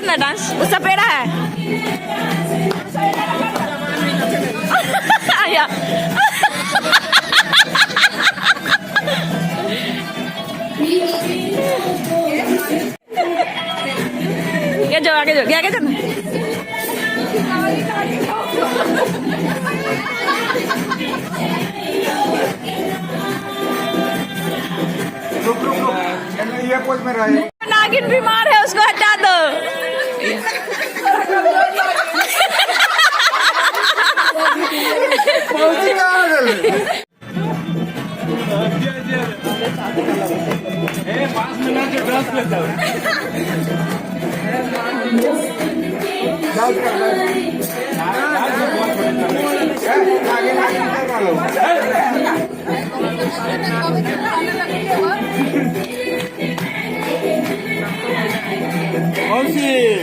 करना है डांस, उसका पेड़ा है। आया। क्या जो आगे जो क्या क्या करना ये पोज में रहे। नागिन बीमार है, उसको हटा दो। कौन सी